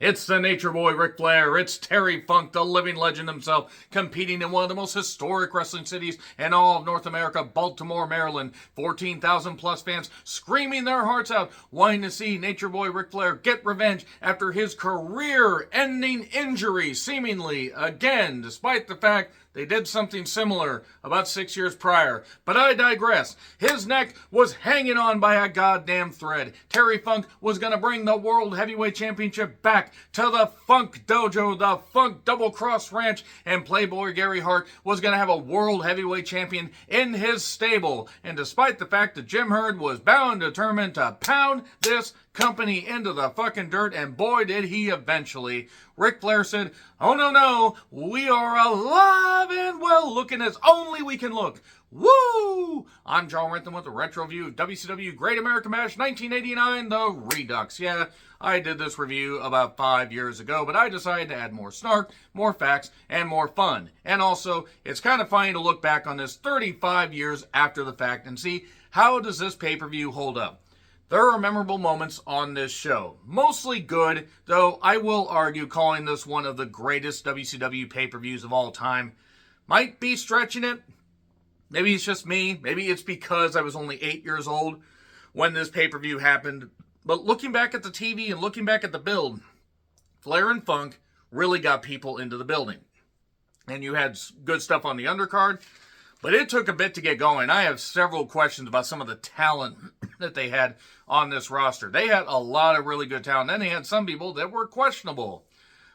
It's the Nature Boy Ric Flair. It's Terry Funk, the living legend himself, competing in one of the most historic wrestling cities in all of North America, Baltimore, Maryland. 14,000 plus fans screaming their hearts out, wanting to see Nature Boy Ric Flair get revenge after his career-ending injury, seemingly again, despite the fact they did something similar about 6 years prior. But I digress. His neck was hanging on by a goddamn thread. Terry Funk was going to bring the World Heavyweight Championship back to the Funk Dojo, the Funk Double Cross Ranch, and Playboy Gary Hart was going to have a World Heavyweight Champion in his stable. And despite the fact that Jim Herd was bound and determined to pound this company into the fucking dirt, and boy did he eventually, Ric Flair said, "Oh no, we are alive and well, looking as only we can look." Woo! I'm John Rentham with a retro review of WCW Great American Bash 1989, the Redux. Yeah, I did this review about 5 years ago, but I decided to add more snark, more facts, and more fun. And also, it's kind of funny to look back on this 35 years after the fact and see how does this pay-per-view hold up. There are memorable moments on this show. Mostly good, though I will argue calling this one of the greatest WCW pay-per-views of all time might be stretching it. Maybe it's just me. Maybe it's because I was only 8 years old when this pay-per-view happened. But looking back at the TV and looking back at the build, Flair and Funk really got people into the building. And you had good stuff on the undercard, but it took a bit to get going. I have several questions about some of the talent that they had on this roster. They had a lot of really good talent. Then they had some people that were questionable.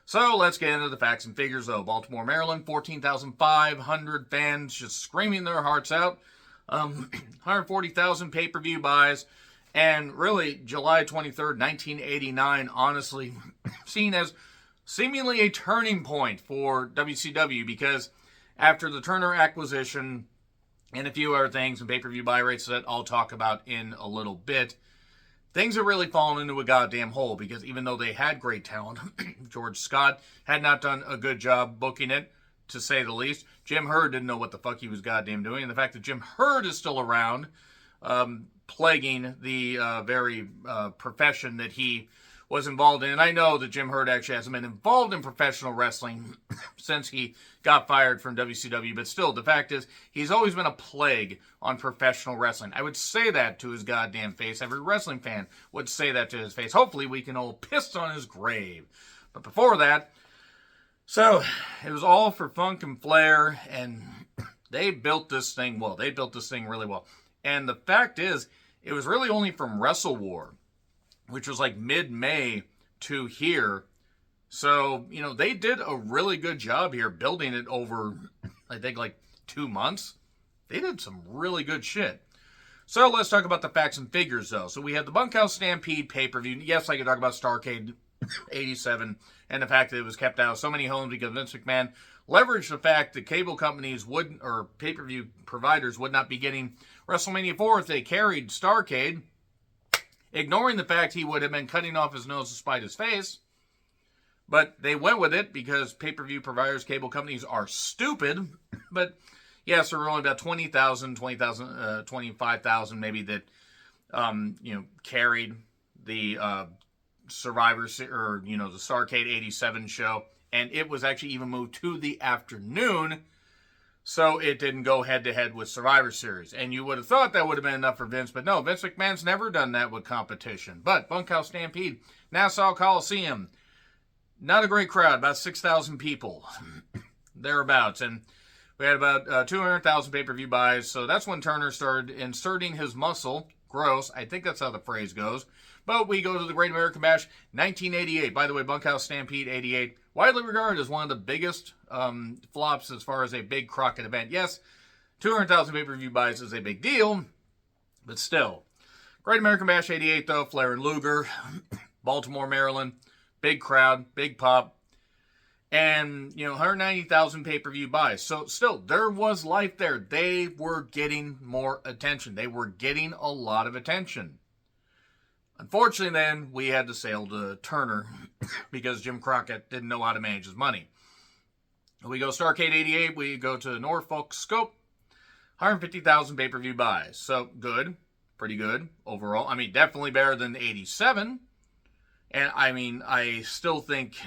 So let's get into the facts and figures, though. Baltimore, Maryland, 14,500 fans just screaming their hearts out. 140,000 pay-per-view buys. And really, July 23rd, 1989, honestly, seen as seemingly a turning point for WCW, because after the Turner acquisition and a few other things and pay-per-view buy rates that I'll talk about in a little bit, things have really fallen into a goddamn hole, because even though they had great talent, George Scott had not done a good job booking it, to say the least. Jim Herd didn't know what the fuck he was goddamn doing. And the fact that Jim Herd is still around, plaguing the very profession that he was involved in. And I know that Jim Herd actually hasn't been involved in professional wrestling since he got fired from WCW, but still, the fact is, he's always been a plague on professional wrestling. I would say that to his goddamn face. Every wrestling fan would say that to his face. Hopefully, we can all piss on his grave. But before that, so, it was all for Funk and Flair, and they built this thing well. They built this thing really well. And the fact is, it was really only from Wrestle War, which was like mid-May, to here. So, you know, they did a really good job here building it over, I think, like 2 months. They did some really good shit. So let's talk about the facts and figures, though. So we had the Bunkhouse Stampede pay-per-view. Yes, I could talk about Starrcade 87 and the fact that it was kept out of so many homes because Vince McMahon leveraged the fact that cable companies wouldn't, or pay-per-view providers would not be getting WrestleMania 4 if they carried Starrcade, ignoring the fact he would have been cutting off his nose to spite his face. But they went with it because pay-per-view providers, cable companies are stupid. But yes, there were only about 25,000 maybe that, carried the Survivor, or, the Starrcade 87 show. And it was actually even moved to the afternoon, so it didn't go head-to-head with Survivor Series. And you would have thought that would have been enough for Vince, but no, Vince McMahon's never done that with competition. But Bunkhouse Stampede, Nassau Coliseum, not a great crowd, about 6,000 people, thereabouts. And we had about 200,000 pay-per-view buys, so that's when Turner started inserting his muscle. Gross, I think that's how the phrase goes. But we go to the Great American Bash, 1988. By the way, Bunkhouse Stampede 88, widely regarded as one of the biggest flops as far as a big Crockett event. Yes, 200,000 pay-per-view buys is a big deal, but still. Great American Bash 88, though, Flair and Luger, Baltimore, Maryland, big crowd, big pop, and, 190,000 pay-per-view buys. So still, there was life there. They were getting more attention. They were getting a lot of attention. Unfortunately, then, we had to sail to Turner because Jim Crockett didn't know how to manage his money. We go Starrcade 88, we go to Norfolk Scope, 150,000 pay-per-view buys. So, good, pretty good overall. I mean, definitely better than 87. And I mean, I still think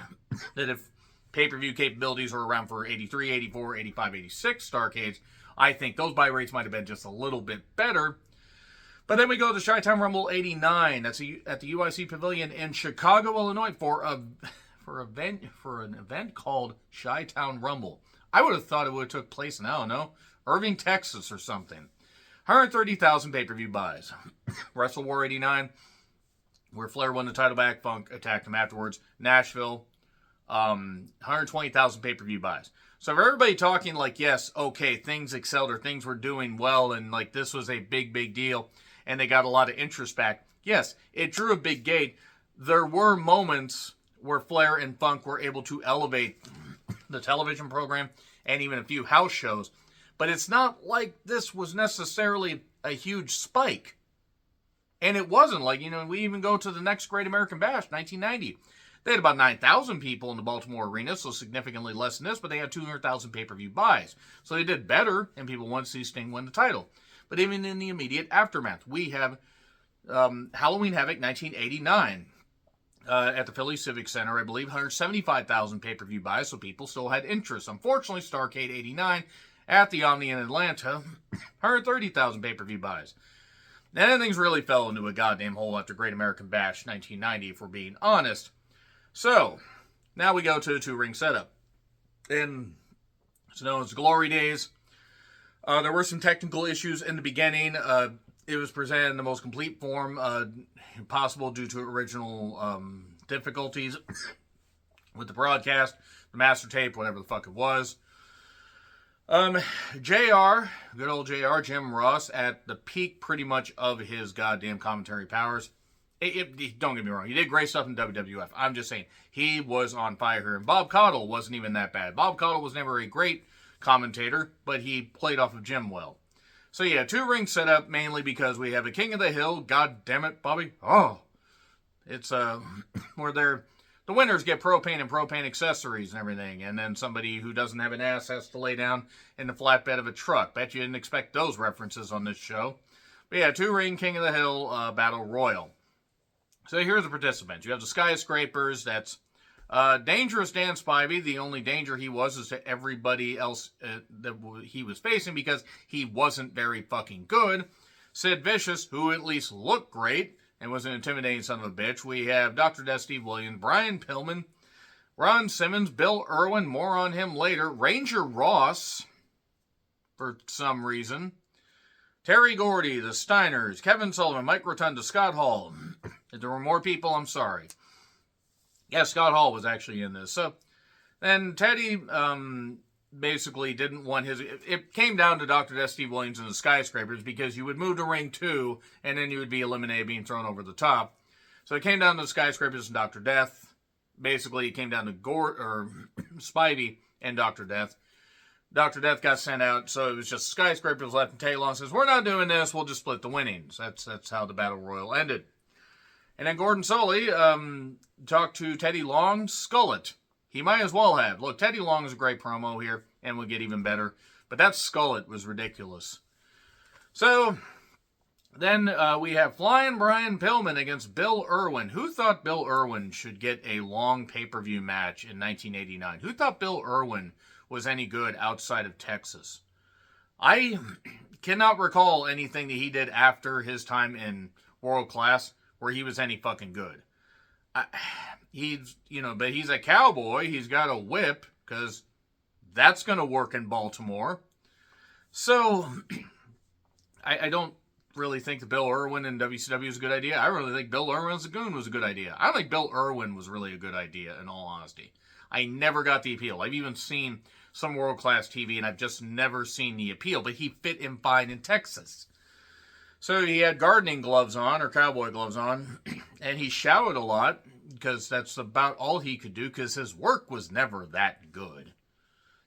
that if pay-per-view capabilities are around for 83, 84, 85, 86 Starrcades, I think those buy rates might have been just a little bit better. But then we go to Chi-Town Rumble 89. That's at the UIC Pavilion in Chicago, Illinois for an event called Chi-Town Rumble. I would have thought it would have took place in, I don't know, Irving, Texas or something. 130,000 pay-per-view buys. Wrestle War 89, where Flair won the title back, Funk attacked him afterwards. Nashville, 120,000 pay-per-view buys. So for everybody talking like, yes, okay, things excelled or things were doing well and like this was a big, big deal and they got a lot of interest back. Yes, it drew a big gate. There were moments where Flair and Funk were able to elevate the television program and even a few house shows. But it's not like this was necessarily a huge spike. And it wasn't like, we even go to the next Great American Bash, 1990. They had about 9,000 people in the Baltimore arena, so significantly less than this, but they had 200,000 pay-per-view buys. So they did better, and people wanted to see Sting win the title. But even in the immediate aftermath, we have Halloween Havoc 1989 at the Philly Civic Center, I believe, 175,000 pay-per-view buys, so people still had interest. Unfortunately, Starrcade 89 at the Omni in Atlanta, 130,000 pay-per-view buys. And things really fell into a goddamn hole after Great American Bash 1990, if we're being honest. So, now we go to the two-ring setup. And it's known as Glory Days. There were some technical issues in the beginning. It was presented in the most complete form possible due to original difficulties with the broadcast, the master tape, whatever the fuck it was. JR, good old JR, Jim Ross, at the peak pretty much of his goddamn commentary powers. Don't get me wrong, he did great stuff in WWF. I'm just saying, he was on fire here. And Bob Caudle wasn't even that bad. Bob Caudle was never a great commentator, but he played off of Jim well. So yeah, two-ring setup mainly because we have a King of the Hill. God damn it, Bobby. Oh, it's where the winners get propane and propane accessories and everything, and then somebody who doesn't have an ass has to lay down in the flatbed of a truck. Bet you didn't expect those references on this show. But yeah, two-ring King of the Hill Battle Royal. So here's the participants. You have the Skyscrapers. That's Dangerous Dan Spivey. The only danger he was is to everybody else that he was facing because he wasn't very fucking good. Sid Vicious, who at least looked great and was an intimidating son of a bitch. We have Dr. Death Steve Williams, Brian Pillman, Ron Simmons, Bill Irwin, more on him later, Ranger Ross, for some reason, Terry Gordy, the Steiners, Kevin Sullivan, Mike Rotunda, Scott Hall. If there were more people, I'm sorry. Yeah, Scott Hall was actually in this. So then Teddy basically didn't want his... It came down to Dr. Death Steve Williams and the Skyscrapers because you would move to ring 2 and then you would be eliminated, being thrown over the top. So it came down to the Skyscrapers and Dr. Death. Basically, it came down to Spivey and Dr. Death. Dr. Death got sent out, so it was just Skyscrapers left, and Teddy Long says, we're not doing this, we'll just split the winnings. That's how the Battle Royal ended. And then Gordon Sully talked to Teddy Long, Skull It. He might as well have. Look, Teddy Long is a great promo here, and will get even better. But that Skull It was ridiculous. So, then we have Flying Brian Pillman against Bill Irwin. Who thought Bill Irwin should get a long pay-per-view match in 1989? Who thought Bill Irwin was any good outside of Texas? I cannot recall anything that he did after his time in World Class where he was any fucking good. But he's a cowboy. He's got a whip, because that's going to work in Baltimore. So, I don't really think that Bill Irwin in WCW is a good idea. I really think Bill Irwin as a goon was a good idea. I don't think Bill Irwin was really a good idea, in all honesty. I never got the appeal. I've even seen some world-class TV, and I've just never seen the appeal. But he fit in fine in Texas. So he had gardening gloves on, or cowboy gloves on, and he shouted a lot, because that's about all he could do, because his work was never that good.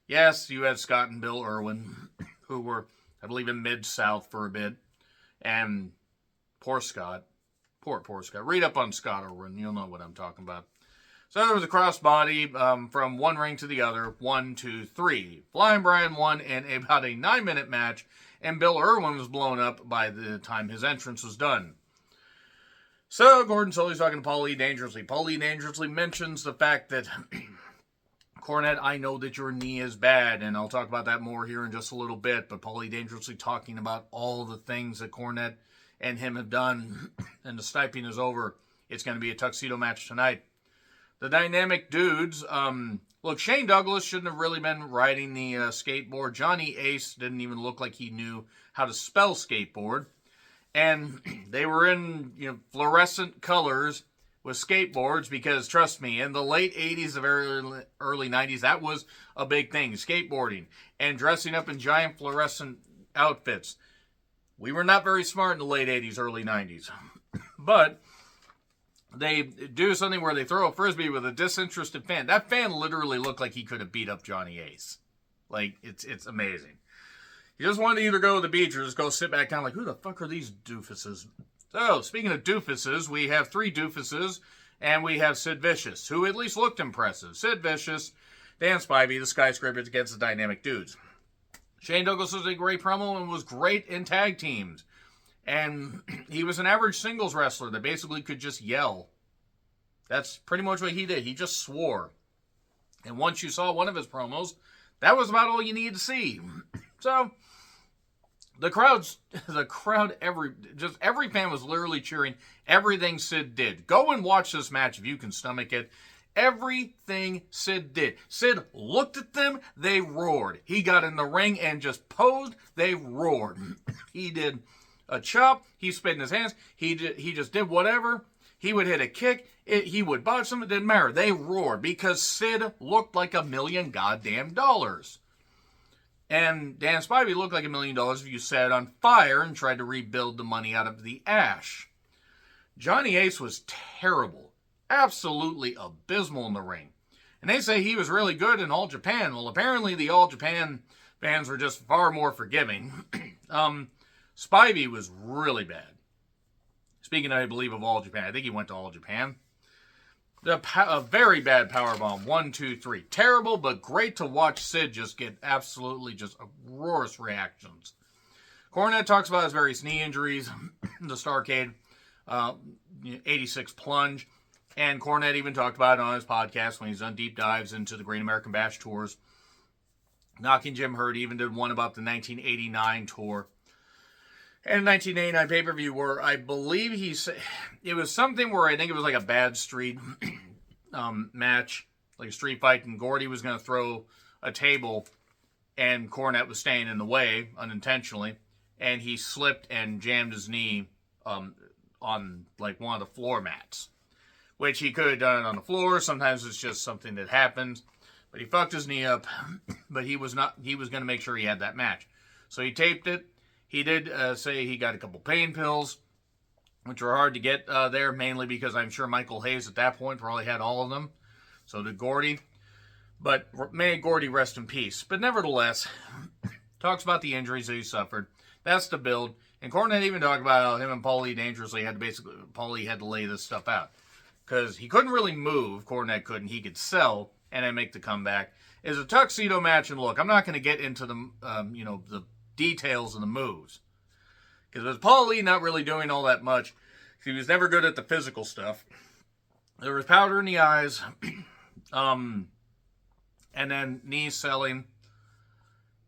Yes, you had Scott and Bill Irwin, who were, I believe, in Mid-South for a bit, and poor Scott. Poor Scott. Read up on Scott Irwin, you'll know what I'm talking about. So there was a crossbody from one ring to the other, 1, 2, 3. Flying Brian won in about a 9-minute match, and Bill Irwin was blown up by the time his entrance was done. So Gordon Soley's talking to Paulie Dangerously. Paulie Dangerously mentions the fact that Cornette, I know that your knee is bad, and I'll talk about that more here in just a little bit, but Paulie Dangerously talking about all the things that Cornette and him have done, and the sniping is over. It's going to be a tuxedo match tonight. The Dynamic Dudes, look, Shane Douglas shouldn't have really been riding the skateboard. Johnny Ace didn't even look like he knew how to spell skateboard. And they were in fluorescent colors with skateboards because, trust me, in the late 80s of early 90s, that was a big thing, skateboarding and dressing up in giant fluorescent outfits. We were not very smart in the late 80s, early 90s. But they do something where they throw a Frisbee with a disinterested fan. That fan literally looked like he could have beat up Johnny Ace. Like, it's amazing. He just wanted to either go to the beach or just go sit back down like, who the fuck are these doofuses? So, speaking of doofuses, we have 3 doofuses, and we have Sid Vicious, who at least looked impressive. Sid Vicious, Dan Spivey, the Skyscrapers against the Dynamic Dudes. Shane Douglas was a great promo and was great in tag teams. And he was an average singles wrestler that basically could just yell. That's pretty much what he did. He just swore. And once you saw one of his promos, that was about all you needed to see. So, every fan was literally cheering everything Sid did. Go and watch this match if you can stomach it. Everything Sid did. Sid looked at them, they roared. He got in the ring and just posed, they roared. He did a chop, he spit in his hands, he just did whatever. He would hit a kick, he would botch them, it didn't matter. They roared because Sid looked like $1 million goddamn dollars. And Dan Spivey looked like $1 million if you set it on fire and tried to rebuild the money out of the ash. Johnny Ace was terrible. Absolutely abysmal in the ring. And they say he was really good in All Japan. Well, apparently the All Japan fans were just far more forgiving. Spivey was really bad. Speaking, I believe, of All Japan, I think he went to All Japan. A very bad powerbomb. 1, 2, 3. Terrible, but great to watch Sid just get absolutely just uproarious reactions. Cornette talks about his various knee injuries, the Starrcade 86 plunge, and Cornette even talked about it on his podcast when he's done deep dives into the Great American Bash tours. Knocking Jim Hurt even did one about the 1989 tour. And 1989 pay-per-view where I believe it was something where I think it was like a bad street match, like a street fight, and Gordy was going to throw a table, and Cornette was staying in the way unintentionally, and he slipped and jammed his knee on like one of the floor mats, which he could have done on the floor. Sometimes it's just something that happens, but he fucked his knee up, but he was going to make sure he had that match. So he taped it. He did say he got a couple pain pills, which were hard to get there, mainly because I'm sure Michael Hayes at that point probably had all of them. So did Gordy. But may Gordy rest in peace. But nevertheless, talks about the injuries that he suffered. That's the build. And Cornette even talked about how him and Paulie Dangerously Paulie had to lay this stuff out. Because he couldn't really move. Cornette couldn't. He could sell and then make the comeback. It's a tuxedo match. And look, I'm not going to get into the details of the moves. Because with Paulie not really doing all that much, he was never good at the physical stuff. There was powder in the eyes, and then knees selling.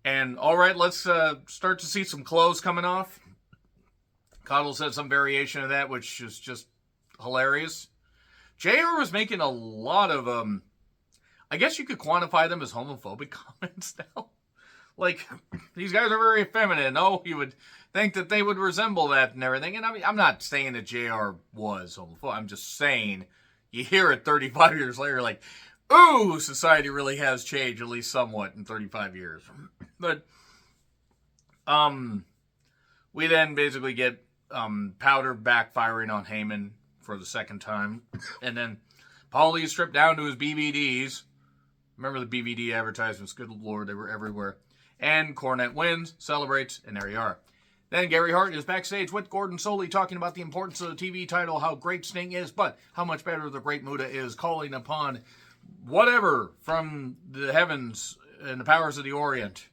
And all right, let's start to see some clothes coming off. Cottle said some variation of that, which is just hilarious. JR was making a lot of, I guess you could quantify them as homophobic comments now. Like, these guys are very effeminate. Oh, you would think that they would resemble that and everything. And I mean, I'm not saying that JR was homophobic. I'm just saying, you hear it 35 years later, like, ooh, society really has changed, at least somewhat, in 35 years. But, we then basically get Powder backfiring on Heyman for the second time. And then Paulie is stripped down to his BVDs. Remember the BVD advertisements? Good Lord, they were everywhere. And Cornette wins, celebrates, and there you are. Then Gary Hart is backstage with Gordon Soley talking about the importance of the TV title, how great Sting is, but how much better the Great Muta is, calling upon whatever from the heavens and the powers of the Orient.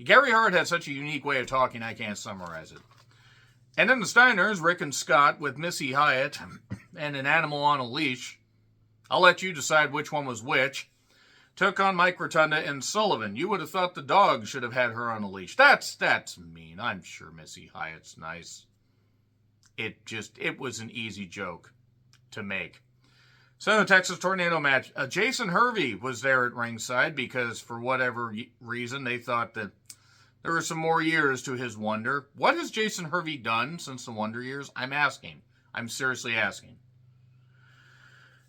Gary Hart had such a unique way of talking, I can't summarize it. And then the Steiners, Rick and Scott, with Missy Hyatt and an animal on a leash. I'll let you decide which one was which. Took on Mike Rotunda and Sullivan. You would have thought the dog should have had her on a leash. That's mean. I'm sure Missy Hyatt's nice. It was an easy joke to make. So the Texas Tornado match. Jason Hervey was there at ringside because for whatever reason they thought that there were some more years to his wonder. What has Jason Hervey done since the Wonder Years? I'm asking. I'm seriously asking.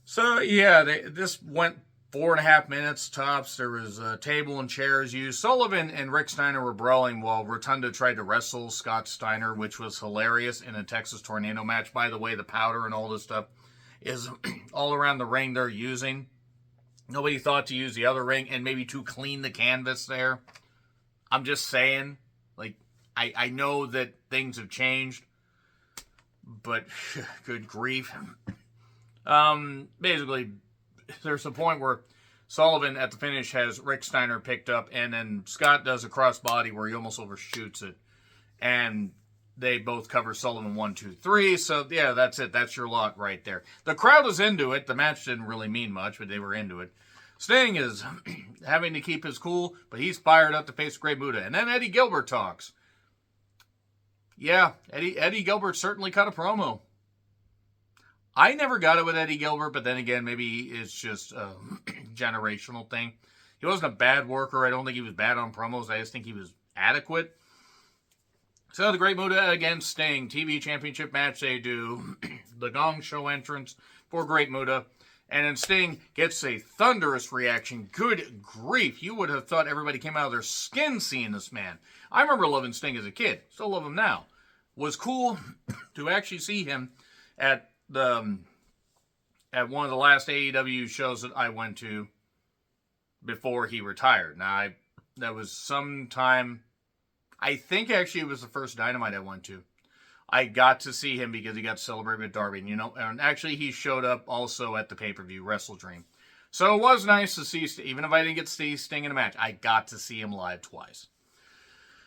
So, yeah, this went 4.5 minutes tops. There was a table and chairs used. Sullivan and Rick Steiner were brawling while Rotunda tried to wrestle Scott Steiner, which was hilarious in a Texas Tornado match. By the way, the powder and all this stuff is all around the ring they're using. Nobody thought to use the other ring and maybe to clean the canvas there. I'm just saying, like, I know that things have changed, but good grief. Basically, there's a point where Sullivan at the finish has Rick Steiner picked up, and then Scott does a crossbody where he almost overshoots it, and they both cover Sullivan 1, 2, 3. So yeah, that's it. That's your lot right there. The crowd is into it. The match didn't really mean much, but they were into it. Sting is having to keep his cool, but he's fired up to face Great Muta. And then Eddie Gilbert talks. Yeah, Eddie Gilbert certainly cut a promo. I never got it with Eddie Gilbert, but then again, maybe it's just a generational thing. He wasn't a bad worker. I don't think he was bad on promos. I just think he was adequate. So the Great Muta against Sting. TV Championship match they do. The Gong Show entrance for Great Muta. And then Sting gets a thunderous reaction. Good grief. You would have thought everybody came out of their skin seeing this man. I remember loving Sting as a kid. Still love him now. Was cool to actually see him at one of the last AEW shows that I went to before he retired. Now, that was sometime, I think actually it was the first Dynamite I went to. I got to see him because he got to celebrate with Darby, and actually he showed up also at the pay-per-view Wrestle Dream. So it was nice to see, even if I didn't get to see Sting in a match, I got to see him live twice.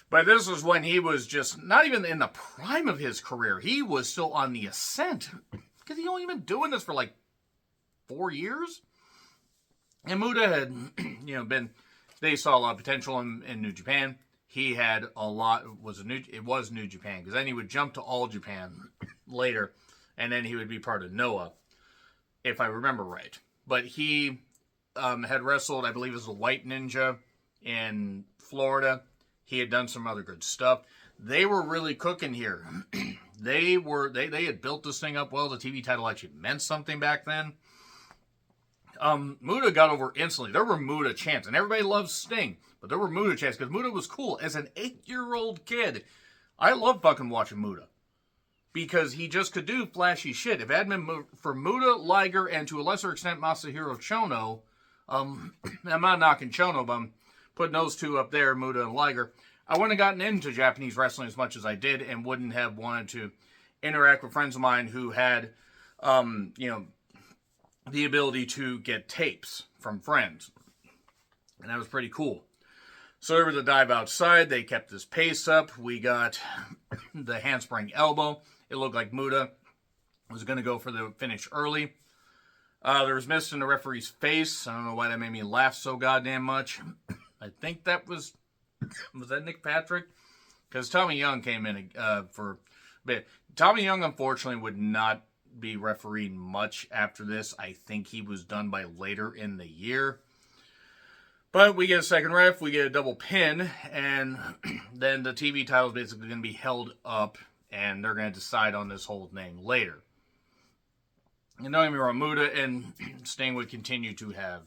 But this was when he was just not even in the prime of his career. He was still on the ascent because he only been doing this for like 4 years. And Muta had, they saw a lot of potential in New Japan. He had a lot, it was New Japan, because then he would jump to All Japan later, and then he would be part of Noah, if I remember right. But he had wrestled, I believe it was a White Ninja in Florida. He had done some other good stuff. They were really cooking here. They had built this thing up well. The TV title actually meant something back then. Muta got over instantly. There were Muta chants, and everybody loves Sting, but there were Muta chants because Muta was cool. As an 8-year-old kid, I love fucking watching Muta because he just could do flashy shit. If it hadn't been for Muta, Liger, and to a lesser extent Masahiro Chono, I'm not knocking Chono, but I'm putting those two up there, Muta and Liger, I wouldn't have gotten into Japanese wrestling as much as I did and wouldn't have wanted to interact with friends of mine who had, the ability to get tapes from friends. And that was pretty cool. So there was a dive outside. They kept this pace up. We got the handspring elbow. It looked like Muta was going to go for the finish early. There was mist in the referee's face. I don't know why that made me laugh so goddamn much. I think that was that Nick Patrick? Because Tommy Young came in for a bit. Tommy Young, unfortunately, would not be refereeing much after this. I think he was done by later in the year. But we get a second ref, we get a double pin, and then the TV title is basically going to be held up, and they're going to decide on this whole thing later. And don't get me wrong, Muta and Sting would continue to have,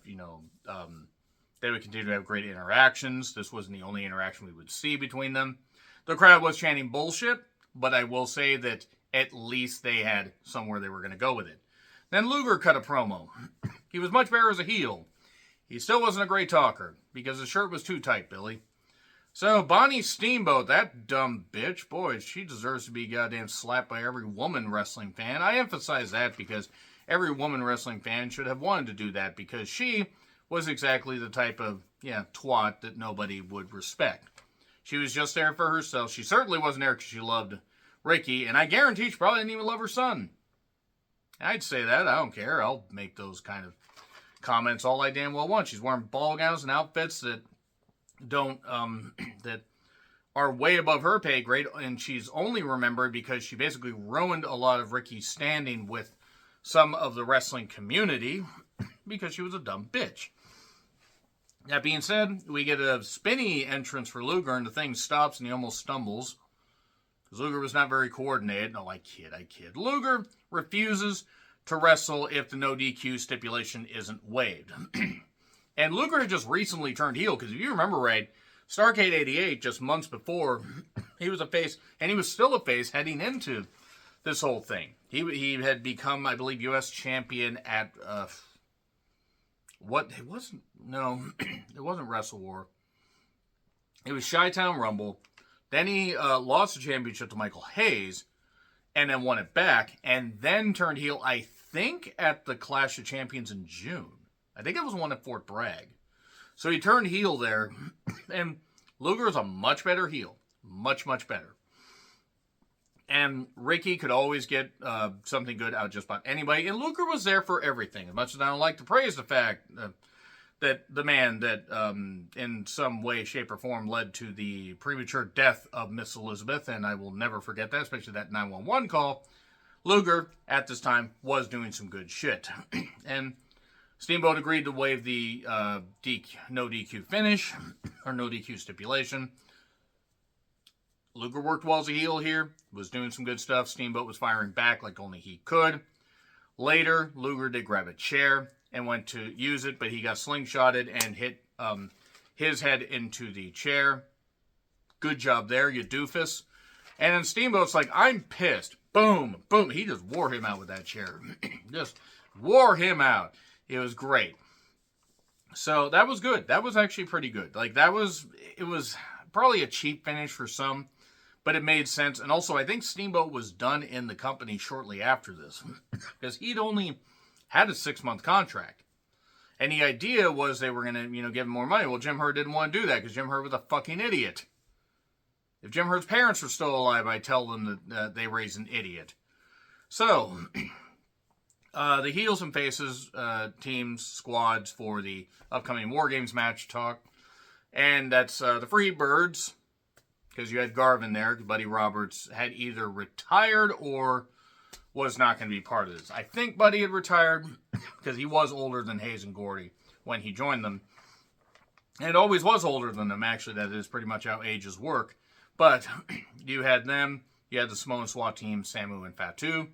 they would continue to have great interactions. This wasn't the only interaction we would see between them. The crowd was chanting bullshit, but I will say that at least they had somewhere they were going to go with it. Then Luger cut a promo. He was much better as a heel. He still wasn't a great talker, because his shirt was too tight, Billy. So, Bonnie Steamboat, that dumb bitch, boy, she deserves to be goddamn slapped by every woman wrestling fan. I emphasize that because every woman wrestling fan should have wanted to do that, because she was exactly the type of, twat that nobody would respect. She was just there for herself. She certainly wasn't there because she loved Ricky, and I guarantee she probably didn't even love her son. I'd say that. I don't care. I'll make those kind of comments all I damn well want. She's wearing ball gowns and outfits that don't, that are way above her pay grade, and she's only remembered because she basically ruined a lot of Ricky's standing with some of the wrestling community because she was a dumb bitch. That being said, we get a spinny entrance for Luger, and the thing stops, and he almost stumbles. Because Luger was not very coordinated. No, I kid. Luger refuses to wrestle if the no DQ stipulation isn't waived. And Luger had just recently turned heel, because if you remember right, Starrcade 88, just months before, he was a face, and he was still a face heading into this whole thing. He had become, I believe, U.S. champion at, it wasn't Wrestle War. It was Chi-Town Rumble. Then he lost the championship to Michael Hayes, and then won it back, and then turned heel, I think, at the Clash of Champions in June. I think it was one at Fort Bragg. So he turned heel there, and Luger is a much better heel. Much, much better. And Ricky could always get something good out of just about anybody, and Luger was there for everything. As much as I don't like to praise the fact that the man that in some way, shape, or form led to the premature death of Miss Elizabeth, and I will never forget that, especially that 911 call, Luger, at this time, was doing some good shit. And Steamboat agreed to waive the no DQ finish, or no DQ stipulation. Luger worked well as a heel here, was doing some good stuff. Steamboat was firing back like only he could. Later, Luger did grab a chair and went to use it, but he got slingshotted and hit his head into the chair. Good job there, you doofus. And then Steamboat's like, I'm pissed. Boom, boom. He just wore him out with that chair. Just wore him out. It was great. So that was good. That was actually pretty good. Like, it was probably a cheap finish for some, but it made sense. And also, I think Steamboat was done in the company shortly after this, because he'd only had a 6-month contract. And the idea was they were going to, give him more money. Well, Jim Herd didn't want to do that, because Jim Herd was a fucking idiot. If Jim Herd's parents were still alive, I'd tell them that they raised an idiot. So, the heels and faces, teams, squads for the upcoming War Games match talk. And that's the Freebirds, because you had Garvin there. Buddy Roberts had either retired or was not going to be part of this. I think Buddy had retired because he was older than Hayes and Gordy when he joined them. And always was older than them, actually. That is pretty much how ages work. But you had them. You had the Samoan SWAT team, Samu and Fatu.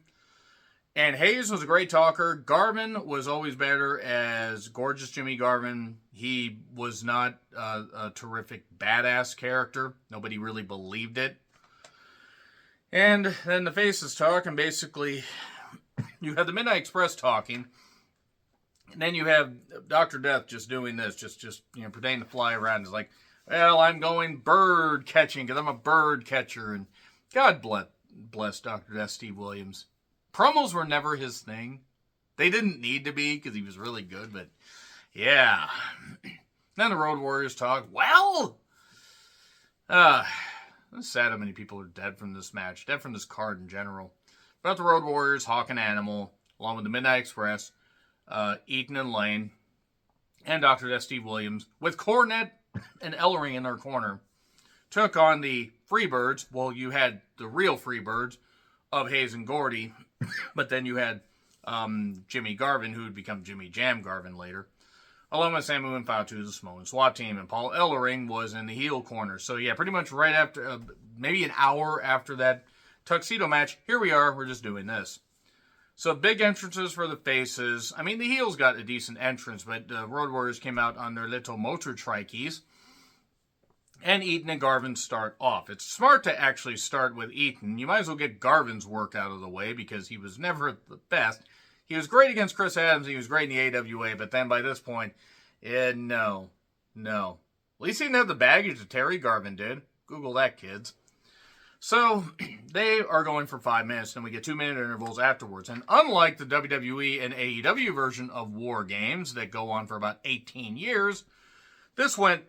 And Hayes was a great talker. Garvin was always better as gorgeous Jimmy Garvin. He was not a terrific badass character. Nobody really believed it. And then the faces talk, and basically you have the Midnight Express talking. And then you have Dr. Death just doing this, just pretending to fly around. It's like, well, I'm going bird catching because I'm a bird catcher. And God bless Dr. Death, Steve Williams. Promos were never his thing. They didn't need to be because he was really good, but yeah. Then the Road Warriors talk. Well, it's sad how many people are dead from this match, dead from this card in general. But the Road Warriors, Hawk and Animal, along with the Midnight Express, Eaton and Lane, and Dr. Death, Steve Williams, with Cornette and Ellering in their corner, took on the Freebirds. Well, you had the real Freebirds of Hayes and Gordy, but then you had Jimmy Garvin, who would become Jimmy Jam Garvin later, along with Samu and Fatu, the Samoan SWAT team, and Paul Ellering was in the heel corner. So yeah, pretty much right after, maybe an hour after that tuxedo match, here we are, we're just doing this. So big entrances for the faces. I mean, the heels got a decent entrance, but Road Warriors came out on their little motor trikeys. And Eaton and Garvin start off. It's smart to actually start with Eaton. You might as well get Garvin's work out of the way because he was never the best. He was great against Chris Adams. He was great in the AWA, but then by this point, no. At least he didn't have the baggage that Terry Garvin did. Google that, kids. So, they are going for 5 minutes, and we get 2-minute intervals afterwards. And unlike the WWE and AEW version of War Games that go on for about 18 years, this went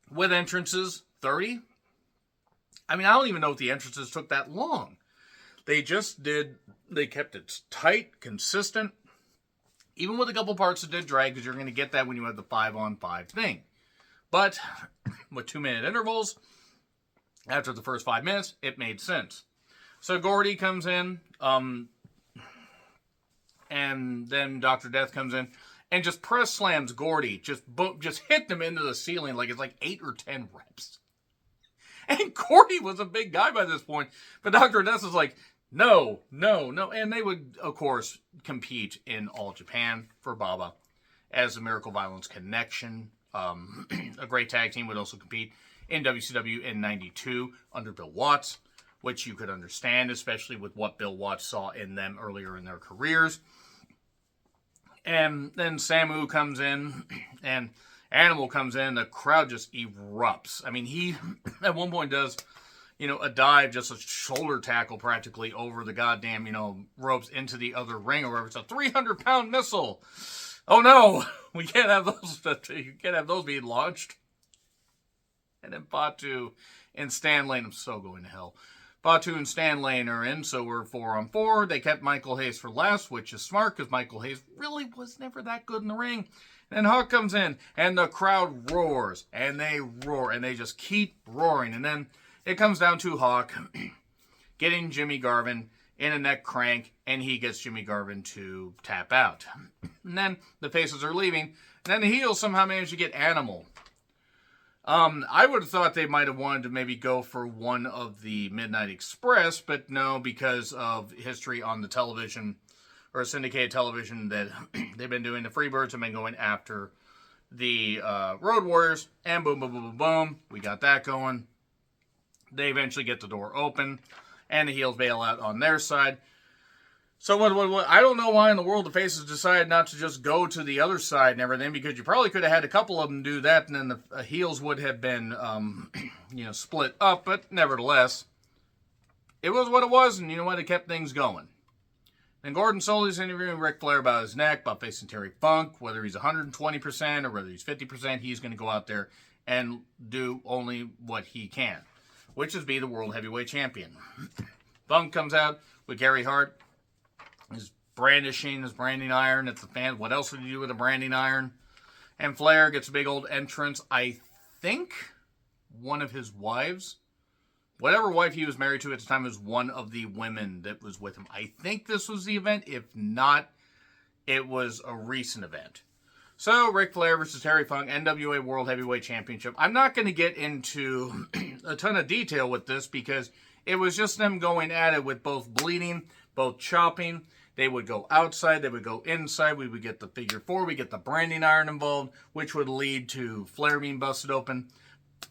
with entrances 30, I mean, I don't even know if the entrances took that long. They kept it tight, consistent, even with a couple parts that did drag, because you're going to get that when you have the 5-on-5 thing. But with 2-minute intervals, after the first 5 minutes, it made sense. So Gordy comes in, and then Dr. Death comes in and just press slams Gordy, just hit them into the ceiling like it's like 8 or 10 reps. And Gordy was a big guy by this point, but Dr. Death was like, no. And they would, of course, compete in All Japan for Baba as the Miracle Violence Connection. A great tag team would also compete in WCW in 92 under Bill Watts, which you could understand, especially with what Bill Watts saw in them earlier in their careers. And then Samu comes in, and Animal comes in, the crowd just erupts. I mean, he, at one point, does, a dive, just a shoulder tackle practically over the goddamn, ropes into the other ring, or wherever. It's a 300-pound missile. Oh, no! We can't have those, you can't have those being launched. And then Batu and Stan Lane, I'm so going to hell. Batu and Stan Lane are in, so we're 4-on-4. They kept Michael Hayes for last, which is smart, because Michael Hayes really was never that good in the ring. And Hawk comes in, and the crowd roars, and they roar, and they just keep roaring. And then it comes down to Hawk getting Jimmy Garvin in a neck crank, and he gets Jimmy Garvin to tap out. And then the faces are leaving, and then the heels somehow manage to get Animal. I would have thought they might have wanted to maybe go for one of the Midnight Express, but no, because of history on the television, or syndicated television, that they've been doing. The Freebirds have been going after the Road Warriors, and boom, boom, boom, boom, boom, we got that going. They eventually get the door open, and the heels bail out on their side. So what I don't know why in the world the faces decided not to just go to the other side and everything, because you probably could have had a couple of them do that, and then the heels would have been, split up. But nevertheless, it was what it was, and you know what? It kept things going. And Gordon Soley's interviewing Ric Flair about his neck, about facing Terry Funk, whether he's 120% or whether he's 50%, he's going to go out there and do only what he can, which is be the World Heavyweight Champion. Funk comes out with Gary Hart. He's brandishing his branding iron at the fans. What else would you do with a branding iron? And Flair gets a big old entrance. I think one of his wives, whatever wife he was married to at the time, was one of the women that was with him. I think this was the event. If not, it was a recent event. So, Ric Flair versus Terry Funk, NWA World Heavyweight Championship. I'm not going to get into a ton of detail with this, because it was just them going at it with both bleeding, both chopping. They would go outside, they would go inside. We would get the figure 4, we get the branding iron involved, which would lead to Flair being busted open.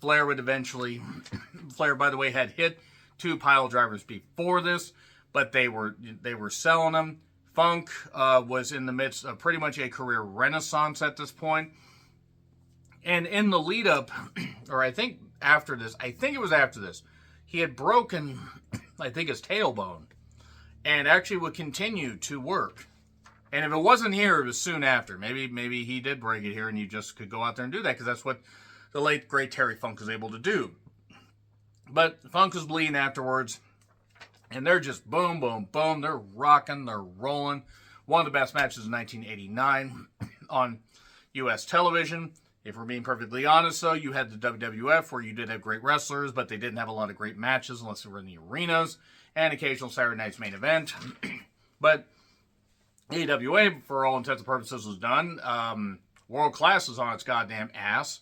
Flair would eventually, Flair, by the way, had hit 2 pile drivers before this, but they were selling them. Funk was in the midst of pretty much a career renaissance at this point. And in the lead up, or I think it was after this, he had broken, I think, his tailbone, and actually would continue to work. And if it wasn't here, it was soon after. Maybe he did break it here, and you just could go out there and do that, because that's what the late, great Terry Funk was able to do. But Funk was bleeding afterwards, and they're just boom, boom, boom. They're rocking, they're rolling. One of the best matches in 1989 on U.S. television. If we're being perfectly honest, though, you had the WWF, where you did have great wrestlers, but they didn't have a lot of great matches unless they were in the arenas, and occasional Saturday Night's Main Event. But AWA, for all intents and purposes, was done. World Class was on its goddamn ass.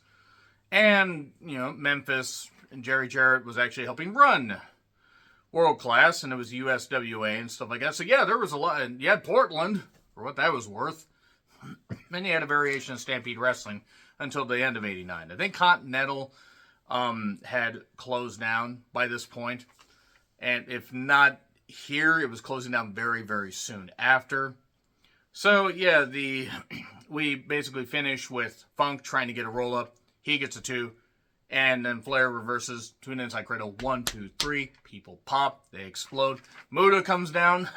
And, Memphis and Jerry Jarrett was actually helping run World Class, and it was USWA and stuff like that. So, yeah, there was a lot. And you had Portland, for what that was worth. Then you had a variation of Stampede Wrestling until the end of 89. I think Continental had closed down by this point. And if not here, it was closing down very, very soon after. So, yeah, we basically finish with Funk trying to get a roll-up. He gets a 2. And then Flair reverses to an inside cradle. 1, 2, 3. People pop. They explode. Muda comes down.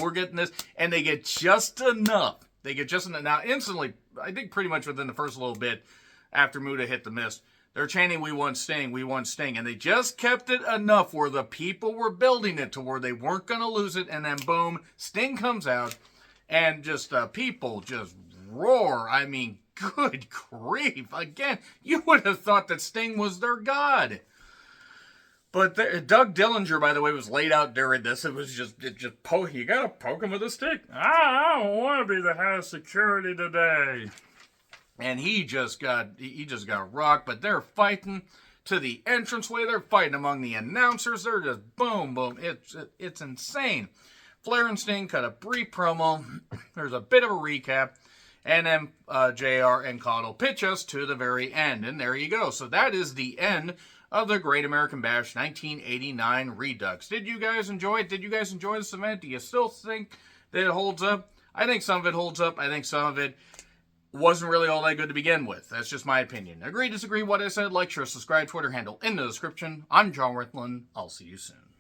We're getting this. And they get just enough. Now, instantly, I think pretty much within the first little bit after Muda hit the mist, They're chanting, "We want Sting, we want Sting." And they just kept it enough where the people were building it to where they weren't going to lose it. And then boom, Sting comes out and just people just roar. I mean, good grief. Again, you would have thought that Sting was their god. But Doug Dillinger, by the way, was laid out during this. It just poke. You gotta poke him with a stick. I don't want to be the head of security today. And he just got rocked. But they're fighting to the entranceway. They're fighting among the announcers. They're just boom, boom. It's insane. Flair and Sting cut a brief promo. There's a bit of a recap. And then JR and Caudle pitch us to the very end. And there you go. So that is the end of the Great American Bash 1989 Redux. Did you guys enjoy it? Did you guys enjoy this event? Do you still think that it holds up? I think some of it holds up. I think some of it wasn't really all that good to begin with. That's just my opinion. Agree, disagree, what I said? Like, share, subscribe, Twitter handle in the description. I'm John Ritland. I'll see you soon.